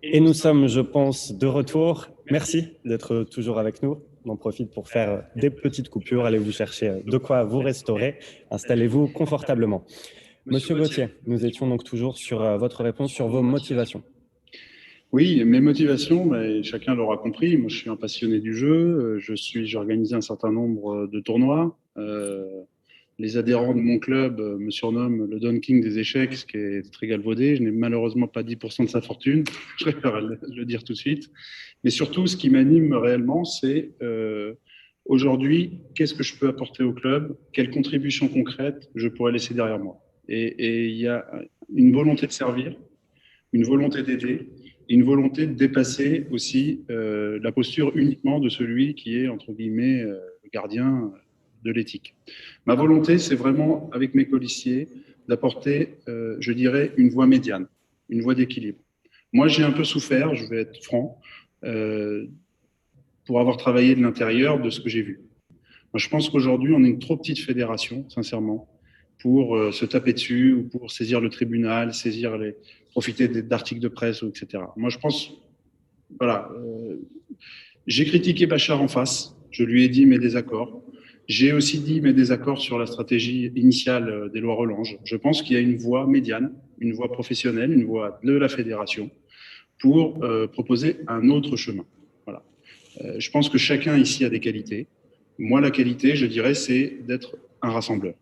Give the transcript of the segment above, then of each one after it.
Et nous sommes, je pense, de retour. Merci d'être toujours avec nous. On en profite pour faire des petites coupures. Allez vous chercher de quoi vous restaurer. Installez-vous confortablement. Monsieur Gauthier, nous étions donc toujours sur votre réponse sur vos motivations. Oui, mes motivations, chacun l'aura compris. Moi, je suis un passionné du jeu. J'ai organisé un certain nombre de tournois. Les adhérents de mon club me surnomment le Don King des échecs, ce qui est très galvaudé. Je n'ai malheureusement pas 10% de sa fortune. Je préfère le dire tout de suite. Mais surtout, ce qui m'anime réellement, c'est aujourd'hui, qu'est-ce que je peux apporter au club? Quelle contribution concrète je pourrais laisser derrière moi? Et il y a une volonté de servir, une volonté d'aider, une volonté de dépasser aussi la posture uniquement de celui qui est, entre guillemets, le gardien de l'éthique. Ma volonté, c'est vraiment, avec mes colistiers, d'apporter, je dirais, une voie médiane, une voie d'équilibre. Moi, j'ai un peu souffert, je vais être franc, pour avoir travaillé de l'intérieur de ce que j'ai vu. Moi, je pense qu'aujourd'hui, on est une trop petite fédération, sincèrement, pour se taper dessus ou pour saisir le tribunal, profiter d'articles de presse, etc. Moi, je pense, voilà, j'ai critiqué Bachar en face, je lui ai dit mes désaccords. J'ai aussi dit mes désaccords sur la stratégie initiale des lois Relange. Je pense qu'il y a une voie médiane, une voie professionnelle, une voie de la fédération pour proposer un autre chemin. Voilà. Je pense que chacun ici a des qualités. Moi, la qualité, je dirais, c'est d'être un rassembleur.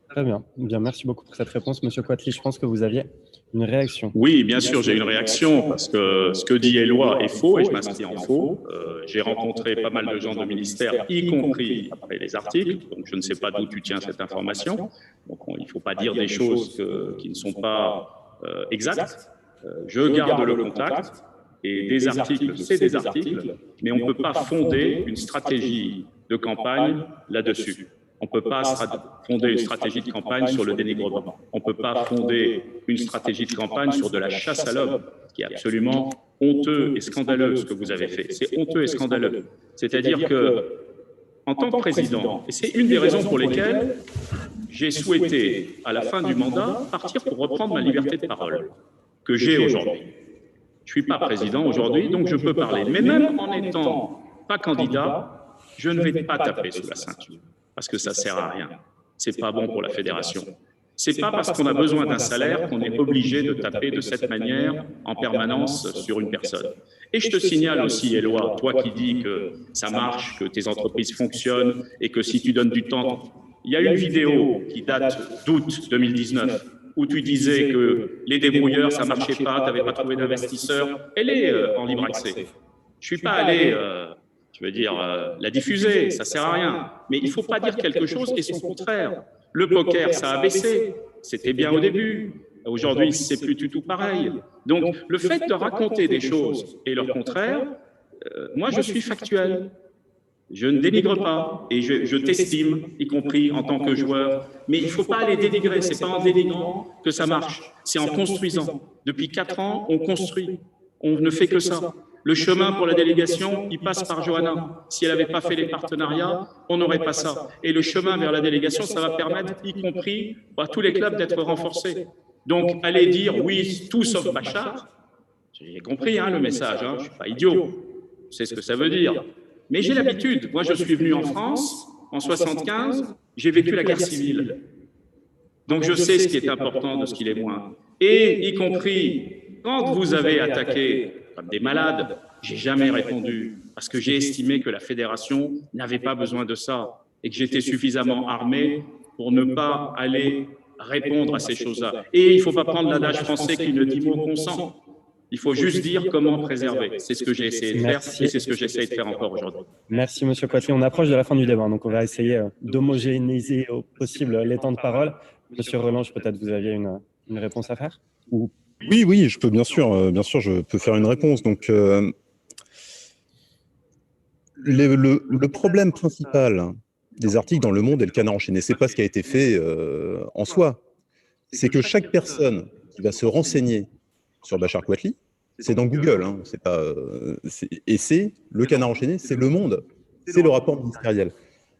Très bien. Bien, merci beaucoup pour cette réponse. Monsieur Quatli, je pense que vous aviez une réaction. Oui, bien sûr, j'ai une réaction parce que ce que dit Éloi est faux et je m'inscris en faux. J'ai rencontré pas mal de gens de ministère, y compris après les articles, donc je ne sais pas d'où tu tiens cette information. Donc il ne faut pas dire des choses qui ne sont pas exactes. Je garde le contact et des articles, c'est des articles, mais on ne peut pas fonder une stratégie de campagne là-dessus. On ne peut pas fonder une stratégie de campagne sur le dénigrement. On ne peut pas fonder une stratégie de campagne sur de la chasse à l'homme, ce qui est absolument honteux et scandaleux ce que vous avez fait. C'est honteux et scandaleux. C'est-à-dire que, en tant que président, et c'est une des raisons pour lesquelles j'ai souhaité, à la fin du mandat, partir pour reprendre ma liberté de parole que j'ai aujourd'hui. Je ne suis pas président aujourd'hui, donc je peux parler. Mais même en n'étant pas candidat, je ne vais pas taper sous la ceinture. Parce que ça ne sert à rien. Ce n'est pas bon pour la fédération. Ce n'est pas parce qu'on a besoin d'un salaire qu'on est obligé de taper de cette manière en permanence sur une personne. Et je te signale aussi, Éloi, toi qui dis que ça marche, que tes entreprises fonctionnent et que si tu donnes du temps, il y a une vidéo qui date d'août 2019 où tu disais que les débrouilleurs, ça ne marchait pas, tu n'avais pas trouvé d'investisseurs. Elle est en libre accès. Je ne suis pas allé... je veux dire, la diffuser, ça ne sert à rien. Mais il ne faut pas dire quelque chose et son contraire. Le poker, ça a baissé. C'était bien au début. Aujourd'hui, ce n'est plus du tout pareil. Donc, le fait de raconter des choses et leur contraire, moi, je suis factuel. Je ne dénigre pas et je t'estime, y compris en tant que joueur. Mais il ne faut pas les dénigrer. Ce n'est pas en dénigrant que ça marche. C'est en construisant. Depuis 4 ans, on construit. On ne fait que ça. Le chemin pour la délégation, il passe par Johanna. Si elle n'avait pas fait les partenariats, on n'aurait pas ça. Et le chemin vers la délégation, ça va permettre, y compris à tous les clubs, d'être renforcés. Donc, allez dire oui, tout sauf Bachar. J'ai compris le message, je ne suis pas idiot. Je sais ce que ça veut dire. Mais j'ai l'habitude. Moi, je suis venu en France en 1975, j'ai vécu la guerre civile. Donc, je sais ce qui est important de ce qui l'est moins. Et y compris, quand vous avez attaqué comme des malades, j'ai jamais répondu parce que j'ai estimé que la fédération n'avait pas besoin de ça et que j'étais suffisamment armé pour ne pas aller répondre à ces choses-là. Et il ne faut pas prendre l'adage français qui ne dit mot consent. Il faut juste dire comment préserver. C'est ce que j'ai essayé de faire et c'est ce que j'essaie de faire encore aujourd'hui. Merci, Monsieur Quatli. On approche de la fin du débat, donc on va essayer d'homogénéiser au possible les temps de parole. Monsieur Relange, peut-être vous aviez une réponse à faire? Oui, je peux bien sûr, je peux faire une réponse. Donc, le problème principal des articles dans Le Monde et Le Canard enchaîné, c'est pas ce qui a été fait en soi. C'est que chaque personne qui va se renseigner sur Bachar Quatli, c'est dans Google, c'est pas, et c'est Le Canard enchaîné, c'est Le Monde, c'est le rapport ministériel.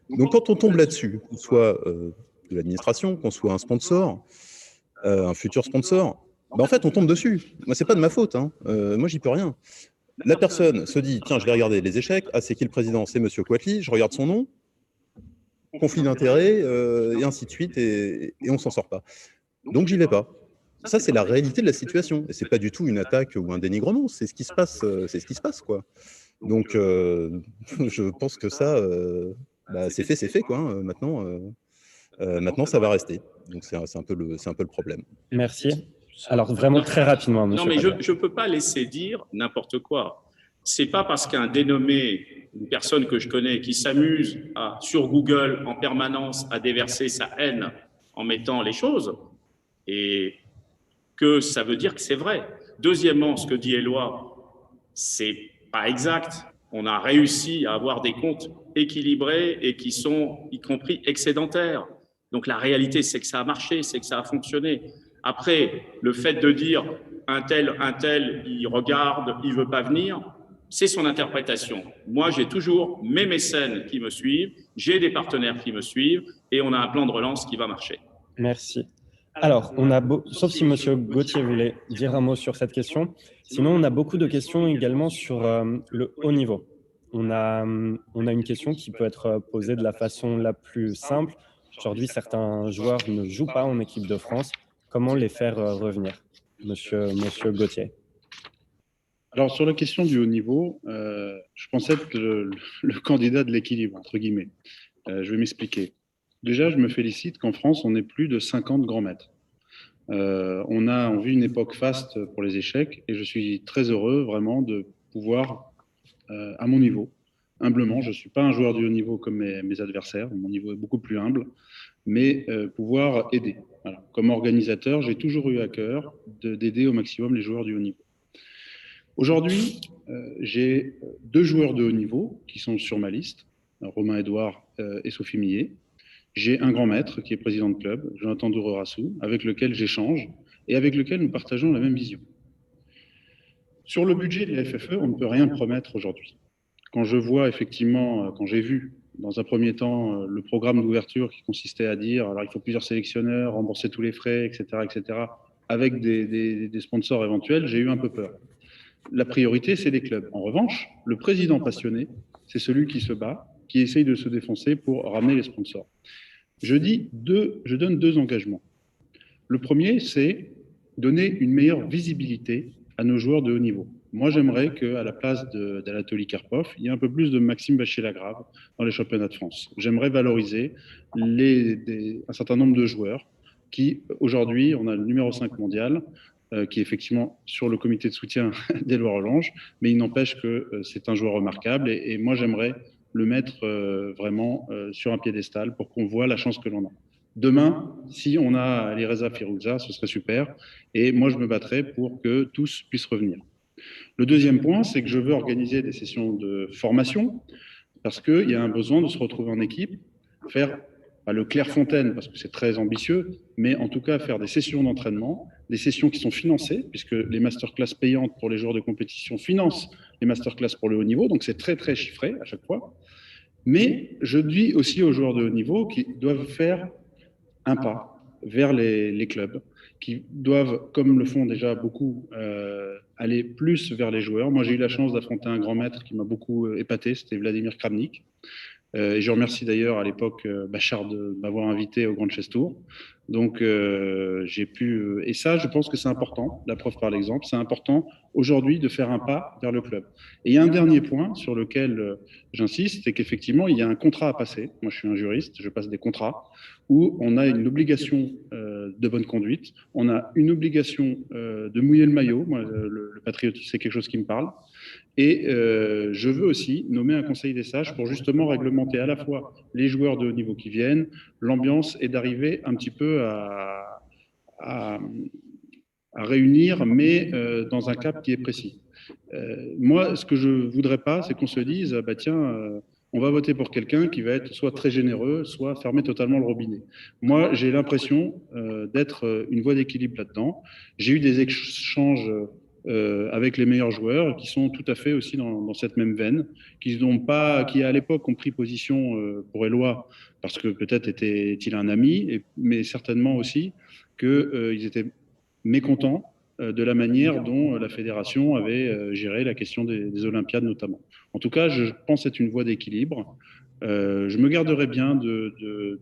Donc, quand on tombe là-dessus, qu'on soit de l'administration, qu'on soit un sponsor, un futur sponsor, en fait, on tombe dessus. Moi, c'est pas de ma faute. Hein. Moi, j'y peux rien. La personne se dit, tiens, je vais regarder les échecs. Ah, c'est qui le président? C'est Monsieur Quatli. Je regarde son nom. Conflit d'intérêts, et ainsi de suite, et on s'en sort pas. Donc, j'y vais pas. Ça, c'est la réalité de la situation. Et c'est pas du tout une attaque ou un dénigrement. C'est ce qui se passe, quoi. Donc, je pense que ça, c'est fait, quoi. Hein. Maintenant, ça va rester. Donc, c'est un peu le problème. Merci. Alors, vraiment très rapidement, monsieur. Non, mais je ne peux pas laisser dire n'importe quoi. C'est pas parce qu'un dénommé, une personne que je connais, qui s'amuse sur Google en permanence à déverser sa haine en mettant les choses, et que ça veut dire que c'est vrai. Deuxièmement, ce que dit Éloi, c'est pas exact. On a réussi à avoir des comptes équilibrés et qui sont, y compris, excédentaires. Donc la réalité, c'est que ça a marché, c'est que ça a fonctionné. Après, le fait de dire un tel, il regarde, il veut pas venir, c'est son interprétation. Moi, j'ai toujours mes mécènes qui me suivent, j'ai des partenaires qui me suivent et on a un plan de relance qui va marcher. Merci. Alors, sauf si M. Gauthier voulait dire un mot sur cette question. Sinon, on a beaucoup de questions également sur le haut niveau. On a une question qui peut être posée de la façon la plus simple. Aujourd'hui, certains joueurs ne jouent pas en équipe de France. Comment les faire revenir, Monsieur Gauthier? Alors, sur la question du haut niveau, je pensais être le candidat de l'équilibre, entre guillemets. Je vais m'expliquer. Déjà, je me félicite qu'en France, on ait plus de 50 grands maîtres. On vit une époque faste pour les échecs et je suis très heureux vraiment de pouvoir, à mon niveau, humblement, je ne suis pas un joueur du haut niveau comme mes adversaires, mon niveau est beaucoup plus humble, mais pouvoir aider. Voilà. Comme organisateur, j'ai toujours eu à cœur d'aider au maximum les joueurs du haut niveau. Aujourd'hui, j'ai 2 joueurs de haut niveau qui sont sur ma liste, Romain Edouard et Sophie Millet. J'ai un grand maître qui est président de club, Jonathan Douro-Rassou, avec lequel j'échange et avec lequel nous partageons la même vision. Sur le budget des FFE, on ne peut rien promettre aujourd'hui. Quand je vois effectivement, quand j'ai vu dans un premier temps le programme d'ouverture qui consistait à dire alors il faut plusieurs sélectionneurs, rembourser tous les frais, etc., avec des sponsors éventuels, j'ai eu un peu peur. La priorité, c'est les clubs. En revanche, le président passionné, c'est celui qui se bat, qui essaye de se défoncer pour ramener les sponsors. Je donne 2 engagements. Le premier, c'est donner une meilleure visibilité à nos joueurs de haut niveau. Moi, j'aimerais qu'à la place d'Anatoly Karpov, il y ait un peu plus de Maxime Bachier-Lagrave dans les championnats de France. J'aimerais valoriser un certain nombre de joueurs qui, aujourd'hui, on a le numéro 5 mondial, qui est effectivement sur le comité de soutien d'Éloi Relange, mais il n'empêche que c'est un joueur remarquable et moi, j'aimerais le mettre vraiment sur un piédestal pour qu'on voit la chance que l'on a. Demain, si on a les Reza Firouza, ce serait super. Et moi, je me battrai pour que tous puissent revenir. Le deuxième point, c'est que je veux organiser des sessions de formation parce qu'il y a un besoin de se retrouver en équipe, faire pas le Clairefontaine parce que c'est très ambitieux, mais en tout cas faire des sessions d'entraînement, des sessions qui sont financées, puisque les masterclass payantes pour les joueurs de compétition financent les masterclass pour le haut niveau, donc c'est très très chiffré à chaque fois. Mais je dis aussi aux joueurs de haut niveau qui doivent faire un pas vers les clubs, qui doivent, comme le font déjà beaucoup, aller plus vers les joueurs. Moi, j'ai eu la chance d'affronter un grand maître qui m'a beaucoup épaté, c'était Vladimir Kramnik. Et je remercie d'ailleurs à l'époque Bachar de m'avoir invité au Grand Chess Tour. Donc j'ai pu... Et ça, je pense que c'est important, la preuve par l'exemple, c'est important aujourd'hui de faire un pas vers le club. Et il y a un dernier point sur lequel j'insiste, c'est qu'effectivement, il y a un contrat à passer. Moi, je suis un juriste, je passe des contrats où on a une obligation de bonne conduite, on a une obligation de mouiller le maillot. Moi, le patriotisme, c'est quelque chose qui me parle. Et je veux aussi nommer un conseil des sages pour justement réglementer à la fois les joueurs de haut niveau qui viennent, l'ambiance, et d'arriver un petit peu à réunir, mais dans un cap qui est précis. Moi, ce que je ne voudrais pas, c'est qu'on se dise, bah, tiens, on va voter pour quelqu'un qui va être soit très généreux, soit fermer totalement le robinet. Moi, j'ai l'impression d'être une voie d'équilibre là-dedans. J'ai eu des échanges avec les meilleurs joueurs qui sont tout à fait aussi dans cette même veine, qui à l'époque ont pris position pour Éloi parce que peut-être était-il un ami, mais certainement aussi qu'ils étaient mécontents de la manière dont la fédération avait géré la question des Olympiades notamment. En tout cas, je pense être une voie d'équilibre. Je me garderai bien de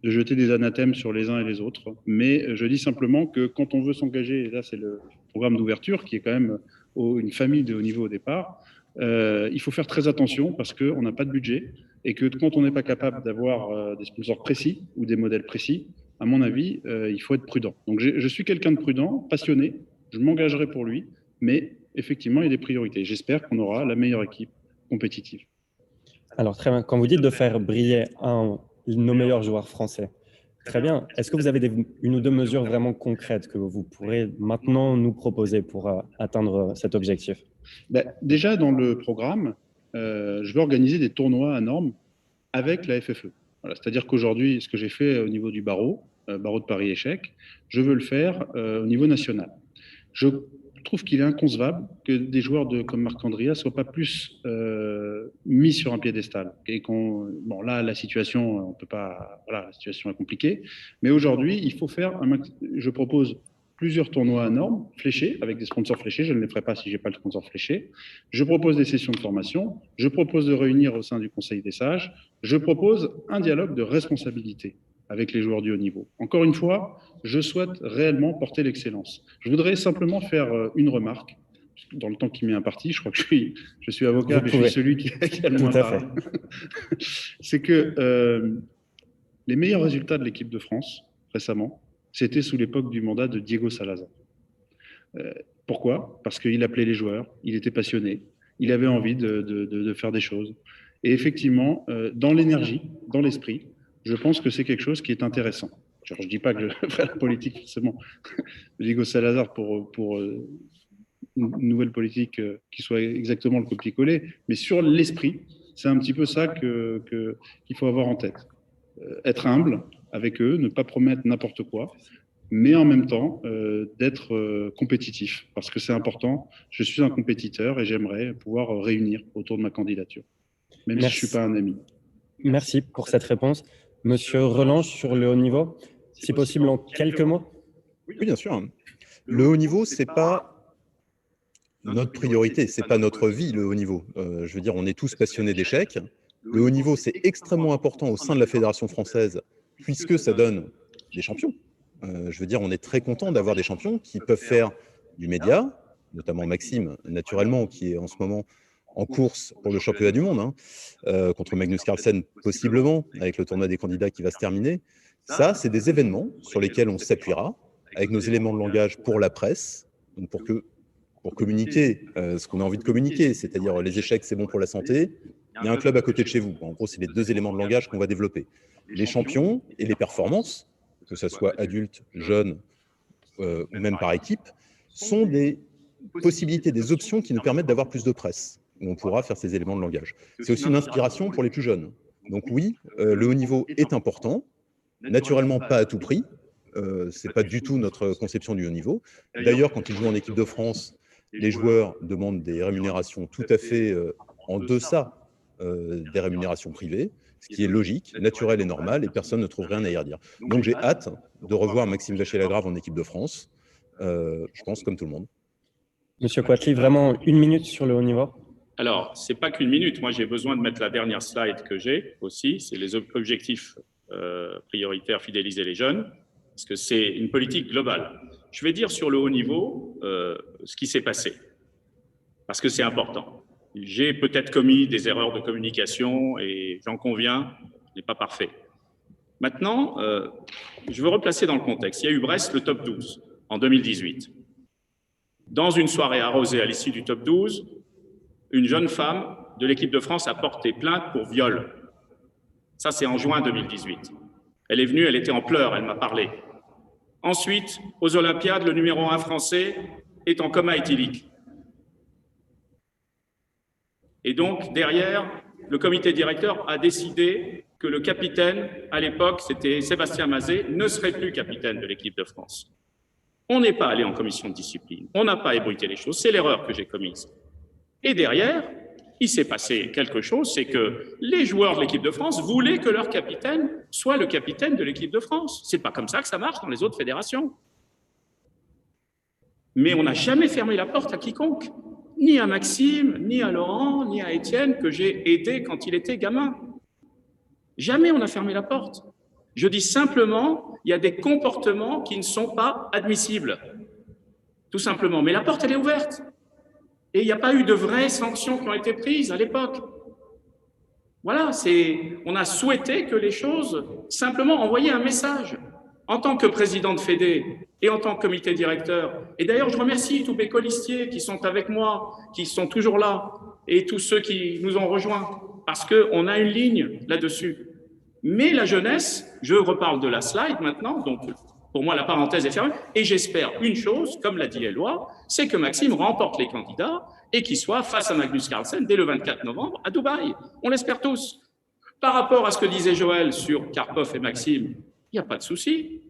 jeter des anathèmes sur les uns et les autres, mais je dis simplement que quand on veut s'engager, et là c'est le programme d'ouverture qui est quand même une famille de haut niveau au départ, il faut faire très attention parce qu'on n'a pas de budget et que quand on n'est pas capable d'avoir des sponsors précis ou des modèles précis, à mon avis, il faut être prudent. Donc je suis quelqu'un de prudent, passionné, je m'engagerai pour lui, mais effectivement, il y a des priorités. J'espère qu'on aura la meilleure équipe compétitive. Alors, très bien. Quand vous dites de faire briller nos meilleurs joueurs français, très bien. Est-ce que vous avez une ou deux mesures vraiment concrètes que vous pourrez maintenant nous proposer pour atteindre cet objectif? Déjà, dans le programme, je vais organiser des tournois à normes avec la FFE. Voilà, c'est-à-dire qu'aujourd'hui, ce que j'ai fait au niveau du barreau de Paris Échecs, je veux le faire au niveau national. Je trouve qu'il est inconcevable que des joueurs comme Marc-Andrea ne soient pas plus mis sur un piédestal. Et bon, là, la situation, on peut pas, voilà, la situation est compliquée. Mais aujourd'hui, il faut faire je propose plusieurs tournois à normes, fléchés, avec des sponsors fléchés. Je ne les ferai pas si je n'ai pas le sponsor fléché. Je propose des sessions de formation. Je propose de réunir au sein du Conseil des sages. Je propose un dialogue de responsabilité avec les joueurs du haut niveau. Encore une fois, je souhaite réellement porter l'excellence. Je voudrais simplement faire une remarque. Dans le temps qui m'est imparti, je crois que je suis avocat, mais je suis celui qui a le moins parlé. C'est que les meilleurs résultats de l'équipe de France, récemment, c'était sous l'époque du mandat de Diego Salazar. Pourquoi? Parce qu'il appelait les joueurs, il était passionné, il avait envie de faire des choses. Et effectivement, dans l'énergie, dans l'esprit, je pense que c'est quelque chose qui est intéressant. Je ne dis pas que je ferai la politique forcément de Diego Salazar pour une nouvelle politique qui soit exactement le copier-coller, mais sur l'esprit, c'est un petit peu ça qu'il faut avoir en tête. Être humble avec eux, ne pas promettre n'importe quoi, mais en même temps d'être compétitif, parce que c'est important. Je suis un compétiteur et j'aimerais pouvoir réunir autour de ma candidature, même si je ne suis pas un ami. Merci pour cette réponse. Monsieur Relange, sur le haut niveau, si possible en quelques mots. Oui, bien sûr. Le haut niveau, ce n'est pas notre priorité, ce n'est pas notre vie, le haut niveau. Je veux dire, on est tous passionnés d'échecs. Le haut niveau, c'est extrêmement important au sein de la Fédération française, puisque ça donne des champions. Je veux dire, on est très content d'avoir des champions qui peuvent faire du média, notamment Maxime, naturellement, qui est en ce moment en course pour le championnat du monde, contre Magnus Carlsen, possiblement, avec le tournoi des candidats qui va se terminer. Ça, c'est des événements sur lesquels on s'appuiera, avec nos éléments de langage pour la presse, donc pour communiquer ce qu'on a envie de communiquer, c'est-à-dire les échecs, c'est bon pour la santé, il y a un club à côté de chez vous. En gros, c'est les deux éléments de langage qu'on va développer. Les champions et les performances, que ce soit adultes, jeunes, ou même par équipe, sont des possibilités, des options qui nous permettent d'avoir plus de presse, où on pourra faire ces éléments de langage. C'est aussi une inspiration pour les plus jeunes. Donc oui, le haut niveau est important, naturellement pas à tout prix, ce n'est pas du tout notre conception du haut niveau. D'ailleurs, quand ils jouent en équipe de France, les joueurs demandent des rémunérations tout à fait en deçà des rémunérations privées, ce qui est logique, naturel et normal, et personne ne trouve rien à y redire. Donc j'ai hâte de revoir Maxime Vachier-Lagrave en équipe de France, je pense comme tout le monde. Monsieur Quatly, vraiment une minute sur le haut niveau. Alors, ce n'est pas qu'une minute. Moi, j'ai besoin de mettre la dernière slide que j'ai aussi. C'est les objectifs prioritaires, fidéliser les jeunes, parce que c'est une politique globale. Je vais dire sur le haut niveau ce qui s'est passé, parce que c'est important. J'ai peut-être commis des erreurs de communication et j'en conviens, je n'ai pas parfait. Maintenant, je veux replacer dans le contexte. Il y a eu Brest, le top 12, en 2018. Dans une soirée arrosée à l'issue du top 12, une jeune femme de l'équipe de France a porté plainte pour viol. Ça, c'est en juin 2018. Elle est venue, elle était en pleurs, elle m'a parlé. Ensuite, aux Olympiades, le numéro 1 français est en coma éthylique. Et donc, derrière, le comité directeur a décidé que le capitaine, à l'époque, c'était Sébastien Mazet, ne serait plus capitaine de l'équipe de France. On n'est pas allé en commission de discipline, on n'a pas ébruité les choses, c'est l'erreur que j'ai commise. Et derrière, il s'est passé quelque chose, c'est que les joueurs de l'équipe de France voulaient que leur capitaine soit le capitaine de l'équipe de France. C'est pas comme ça que ça marche dans les autres fédérations. Mais on n'a jamais fermé la porte à quiconque, ni à Maxime, ni à Laurent, ni à Étienne, que j'ai aidé quand il était gamin. Jamais on n'a fermé la porte. Je dis simplement, il y a des comportements qui ne sont pas admissibles, tout simplement. Mais la porte, elle est ouverte. Et il n'y a pas eu de vraies sanctions qui ont été prises à l'époque. Voilà, on a souhaité que les choses, simplement envoyer un message. En tant que président de Fédé et en tant que comité directeur, et d'ailleurs je remercie tous mes colistiers qui sont avec moi, qui sont toujours là, et tous ceux qui nous ont rejoints, parce qu'on a une ligne là-dessus. Mais la jeunesse, je reparle de la slide maintenant, donc pour moi la parenthèse est fermée, et j'espère une chose, comme l'a dit Éloi, c'est que Maxime remporte les candidats et qu'il soit face à Magnus Carlsen dès le 24 novembre à Dubaï. On l'espère tous. Par rapport à ce que disait Joël sur Karpov et Maxime, il n'y a pas de souci.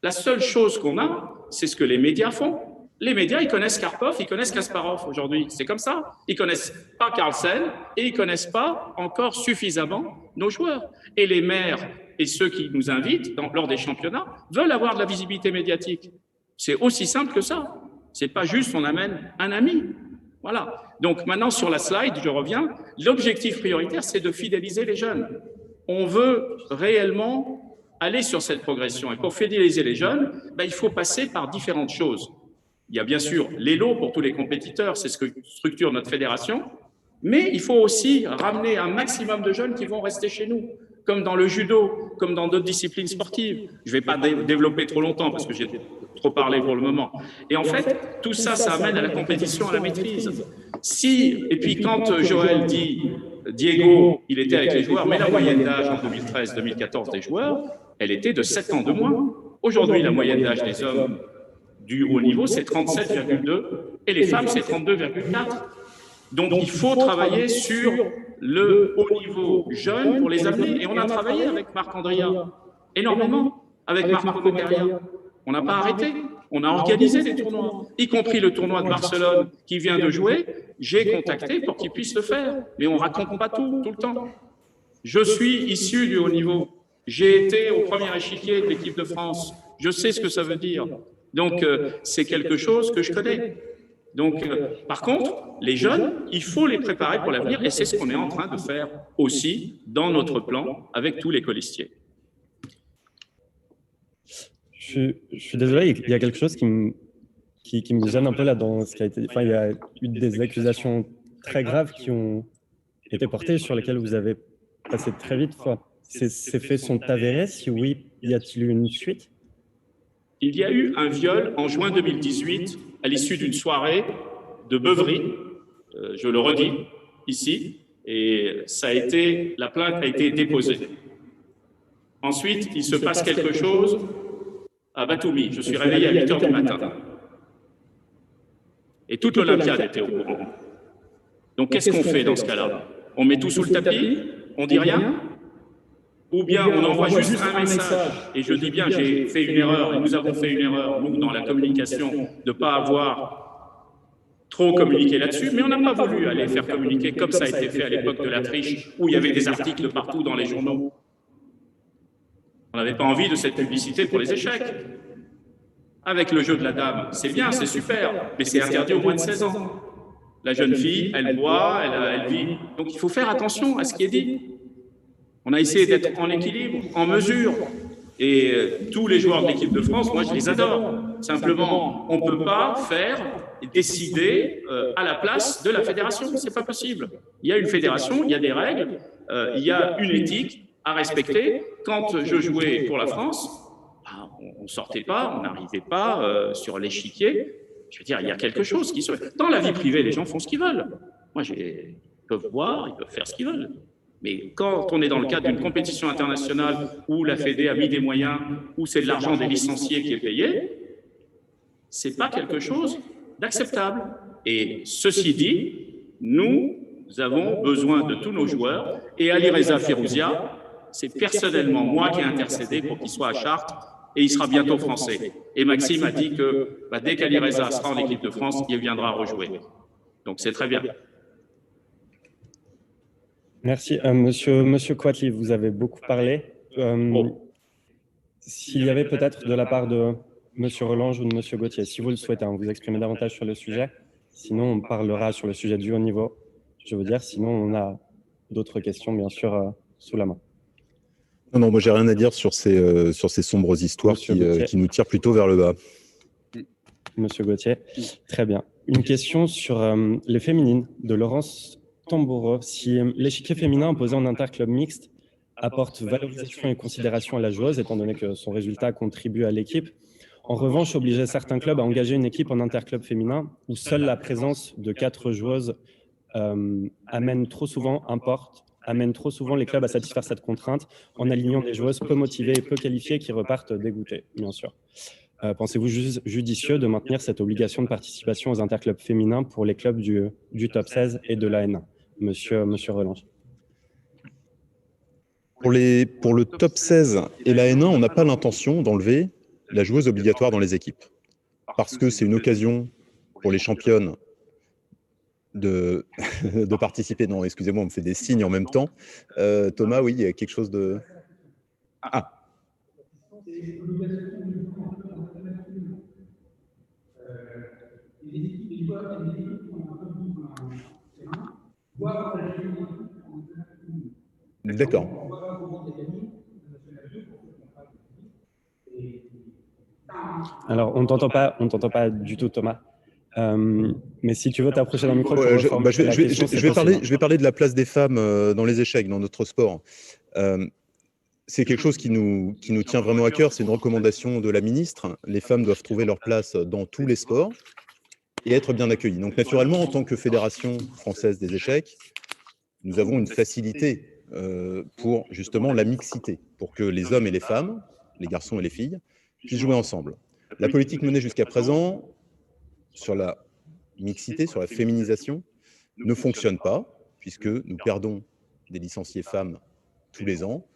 La seule chose qu'on a, c'est ce que les médias font. Les médias, ils connaissent Karpov, ils connaissent Kasparov aujourd'hui. C'est comme ça. Ils ne connaissent pas Carlsen et ils ne connaissent pas encore suffisamment nos joueurs. Et les maires et ceux qui nous invitent lors des championnats veulent avoir de la visibilité médiatique. C'est aussi simple que ça. Ce n'est pas juste on amène un ami. Voilà. Donc maintenant, sur la slide, je reviens. L'objectif prioritaire, c'est de fidéliser les jeunes. On veut réellement aller sur cette progression. Et pour fidéliser les jeunes, il faut passer par différentes choses. Il y a bien sûr les lots pour tous les compétiteurs, c'est ce que structure notre fédération, mais il faut aussi ramener un maximum de jeunes qui vont rester chez nous, comme dans le judo, comme dans d'autres disciplines sportives. Je ne vais pas développer trop longtemps parce que j'ai trop parlé pour le moment. Et en fait, tout ça, ça amène à la compétition, à la maîtrise. Et puis quand Joël dit Diego, il était avec les joueurs, mais la moyenne d'âge en 2013-2014 des joueurs, elle était de 7 ans de moins. Aujourd'hui, la moyenne d'âge des hommes du haut niveau, c'est 37,2 et les femmes, c'est 32,4. Donc, il faut travailler sur le haut niveau jeune pour les amener. Et on a travaillé avec Marc Andria, énormément, avec Marc Bocaria. On n'a pas arrêté. On a organisé des tournois, y compris le tournoi de Barcelone qui vient de jouer. J'ai contacté pour qu'il puisse le faire. Mais on ne raconte pas tout le temps. Je suis issu du haut niveau. J'ai été au premier échiquier de l'équipe de France. Je sais ce que ça veut dire. Donc, c'est quelque chose que je connais. Donc, par contre, les jeunes, il faut les préparer pour l'avenir et c'est ce qu'on est en train de faire aussi dans notre plan avec tous les colistiers. Je suis désolé, il y a quelque chose qui me gêne un peu là dans ce qui a été dit. Enfin, il y a eu des accusations très graves qui ont été portées sur lesquelles vous avez passé très vite. Enfin, ces faits sont avérés? Si oui, y a-t-il eu une suite? Il y a eu un viol en juin 2018 à l'issue d'une soirée de beuverie, je le redis ici, et la plainte a été déposée. Ensuite, il se passe quelque chose à Batumi. Je suis réveillé à 8 h du matin. Et toute l'Olympiade était au courant. Donc, qu'est-ce qu'on fait dans ce cas-là? On met tout sous le tapis? On dit rien? Ou bien on envoie juste un message, et je dis bien, j'ai fait une erreur, et nous avons fait une erreur, nous, dans la communication, de ne pas avoir trop communiqué là-dessus, mais on n'a pas voulu aller faire communiquer comme ça a été fait à l'époque de la triche, où il y avait des articles partout dans les journaux. On n'avait pas envie de cette publicité pour les échecs. Avec le jeu de la dame, c'est bien, c'est super, mais c'est interdit aux moins de 16 ans. La jeune fille, elle boit, elle vit. Donc il faut faire attention à ce qui est dit. On a essayé d'être en équilibre, en mesure. Et tous les joueurs de l'équipe de France, moi, je les adore. Simplement, on ne peut pas faire et décider à la place de la fédération. Ce n'est pas possible. Il y a une fédération, il y a des règles, il y a une éthique à respecter. Quand je jouais pour la France, on ne sortait pas, on n'arrivait pas sur l'échiquier. Je veux dire, il y a quelque chose qui se fait. Dans la vie privée, les gens font ce qu'ils veulent. Moi, ils peuvent boire, ils peuvent faire ce qu'ils veulent. Mais quand on est dans le cadre d'une compétition internationale où la Fédé a mis des moyens, où c'est de l'argent des licenciés qui est payé, ce n'est pas quelque chose d'acceptable. Et ceci dit, nous avons besoin de tous nos joueurs. Et Ali Reza Firouzia, c'est personnellement moi qui ai intercédé pour qu'il soit à Chartres et il sera bientôt français. Et Maxime a dit que dès qu'Ali Reza sera en équipe de France, il viendra rejouer. Donc c'est très bien. Merci. Monsieur Quatli, vous avez beaucoup parlé. S'il y avait peut-être de la part de Monsieur Relange ou de Monsieur Gauthier, si vous le souhaitez, vous exprimer davantage sur le sujet. Sinon, on parlera sur le sujet du haut niveau, je veux dire. Sinon, on a d'autres questions, bien sûr, sous la main. Non, moi, j'ai rien à dire sur ces sombres histoires qui nous tirent plutôt vers le bas. Monsieur Gauthier, très bien. Une question sur les féminines de Laurence Tamboureau. Si l'échiquier féminin imposé en interclub mixte apporte valorisation et considération à la joueuse, étant donné que son résultat contribue à l'équipe, en revanche, obliger certains clubs à engager une équipe en interclub féminin où seule la présence de 4 joueuses amène trop souvent les clubs à satisfaire cette contrainte en alignant des joueuses peu motivées et peu qualifiées qui repartent dégoûtées, bien sûr. Pensez-vous judicieux de maintenir cette obligation de participation aux interclubs féminins pour les clubs du top 16 et de la N1? Monsieur Relange. Pour le top 16 et la N1, on n'a pas l'intention d'enlever la joueuse obligatoire dans les équipes. Parce que c'est une occasion pour les championnes de participer. Non, excusez-moi, on me fait des signes en même temps. Thomas, oui, il y a quelque chose de... Ah. D'accord. Alors, on t'entend pas du tout, Thomas. Mais si tu veux t'approcher d'un micro, je vais parler de la place des femmes dans les échecs, dans notre sport. C'est quelque chose qui nous tient vraiment à cœur. C'est une recommandation de la ministre. Les femmes doivent trouver leur place dans tous les sports et être bien accueillies. Donc, naturellement, en tant que Fédération française des échecs, nous avons une facilité pour justement la mixité, pour que les hommes et les femmes, les garçons et les filles, puissent jouer ensemble. La politique menée jusqu'à présent sur la mixité, sur la féminisation, ne fonctionne pas, puisque nous perdons des licenciés femmes tous les ans,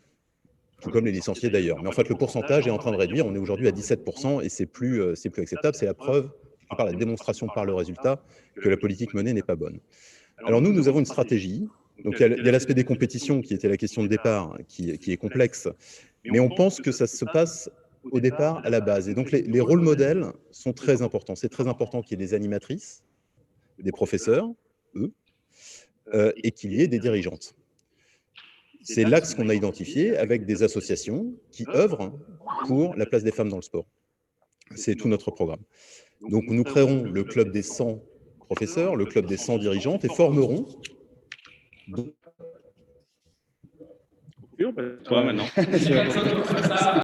tout comme les licenciés d'ailleurs. Mais en fait, le pourcentage est en train de réduire. On est aujourd'hui à 17% et c'est plus acceptable. C'est la preuve, par la démonstration par le résultat, que la politique menée n'est pas bonne. Alors nous avons une stratégie. Donc il y a l'aspect des compétitions qui était la question de départ, qui est complexe. Mais on pense que ça se passe au départ à la base. Et donc les rôles modèles sont très importants. C'est très important qu'il y ait des animatrices, des professeurs, et qu'il y ait des dirigeantes. C'est l'axe qu'on a identifié avec des associations qui œuvrent pour la place des femmes dans le sport. C'est tout notre programme. Donc nous créerons le club des 100 professeurs, le club des 100 dirigeantes et formerons... Toi maintenant.